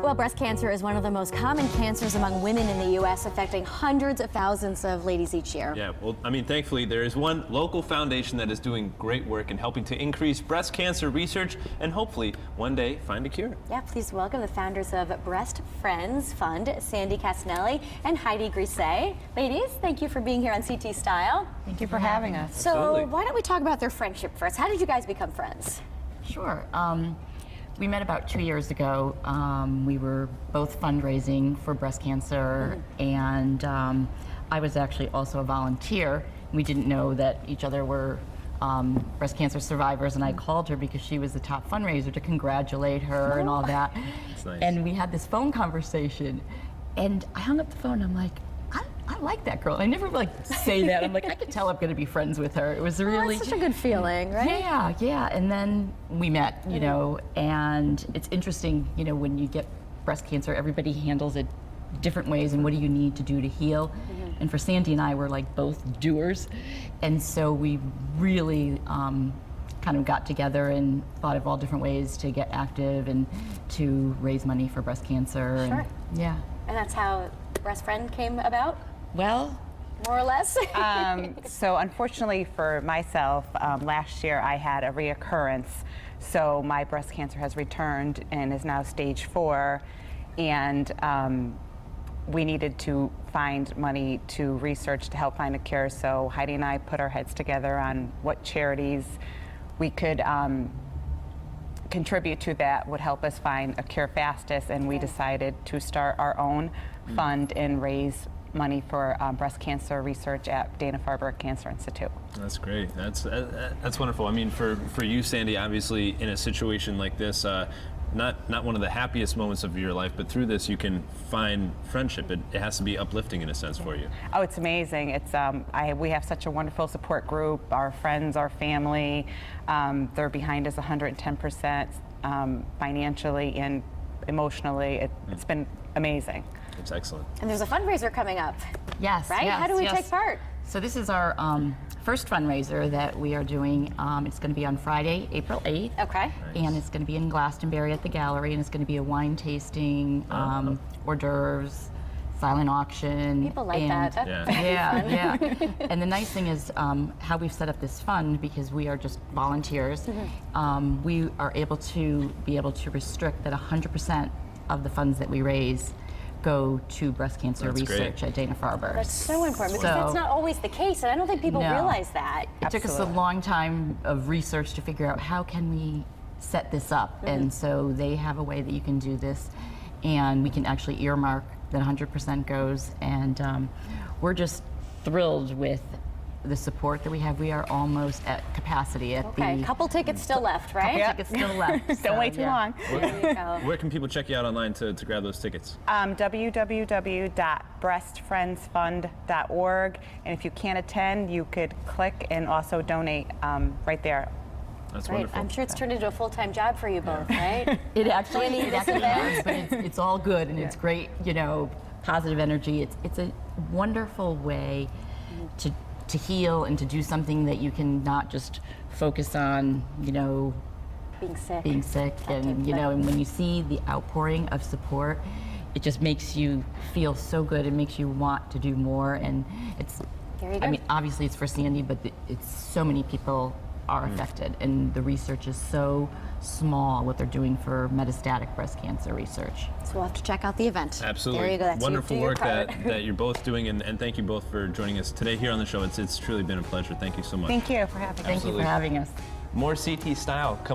Well, breast cancer is one of the most common cancers among women in the U.S., affecting hundreds of thousands of ladies each year. Yeah, well, I mean, thankfully, there is one local foundation that is doing great work in helping to increase breast cancer research and hopefully one day find a cure. Yeah, please welcome the founders of Breast Friends Fund, Sandy Cassanelli and Heidi Grise. Ladies, thank you for being here on CT Style. Thank you for having us. So Absolutely. why don't we talk about their friendship first? How did you guys become friends? Sure. We met about 2 years ago. We were both fundraising for breast cancer, and I was actually also a volunteer. We didn't know that each other were breast cancer survivors, and I called her because she was the top fundraiser to congratulate her and all that. That's nice. And we had this phone conversation, and I hung up the phone. I'm like, I like that girl. I never say that. I'm like, I could tell I'm going to be friends with her. It was really That's such a good feeling, right? yeah. And then we met, you know, and it's interesting, you know, when you get breast cancer, everybody handles it different ways, and what do you need to do to heal? And for Sandy and I, we're like both doers, and so we really kind of got together and thought of all different ways to get active and to raise money for breast cancer. Sure. And, yeah. And that's how Breast Friend came about, Well, more or less? So unfortunately for myself, last year I had a reoccurrence. So my breast cancer has returned and is now stage 4. And we needed to find money to research to help find a cure. So Heidi and I put our heads together on what charities we could contribute to that would help us find a cure fastest. And we decided to start our own fund and raise money for breast cancer research at Dana-Farber Cancer Institute. That's great. That's wonderful. I mean, for you, Sandy, obviously in a situation like this, not one of the happiest moments of your life, but through this you can find friendship. It has to be uplifting in a sense for you. Oh, it's amazing. It's we have such a wonderful support group. Our friends, our family, they're behind us 110% financially and emotionally. It's been amazing. It's excellent. And there's a fundraiser coming up, yes. right? Yes, How do we yes. take part? So this is our first fundraiser that we are doing. It's going to be on Friday, April 8th. Okay. And it's going to be in Glastonbury at the gallery, and it's going to be a wine tasting, hors d'oeuvres, silent auction. People like and that. Yeah. And the nice thing is how we've set up this fund, because we are just volunteers. We are able to restrict that 100% of the funds that we raise go to breast cancer That's research great. at Dana-Farber. That's so important, because that's not always the case, and I don't think people No. realize that. It took us a long time of research to figure out how can we set this up, and so they have a way that you can do this, and we can actually earmark that 100% goes, and we're just thrilled with the support that we have. We are almost at capacity at Okay, the couple tickets still left, right? tickets still left. Don't so, wait too yeah. long. There you go. Where can people check you out online to grab those tickets? www.breastfriendsfund.org. And if you can't attend, you could click and also donate right there. That's Right. wonderful. I'm sure it's turned into a full-time job for you both, right? It actually this has, but it's all good, and it's great, you know, positive energy. It's a wonderful way to heal and to do something that you can not just focus on, you know, Being sick. and you know, and when you see the outpouring of support, it just makes you feel so good. It makes you want to do more, and it's. There you go. I mean, obviously it's for Sandy, but it's so many people are affected, and the research is so small what they're doing for metastatic breast cancer research. So we'll have to check out the event. Absolutely. There you go. That's Wonderful your work part. that you're both doing, and thank you both for joining us today here on the show. It's truly been a pleasure. Thank you so much. Thank you for having us. Thank you for having us. More CT Style.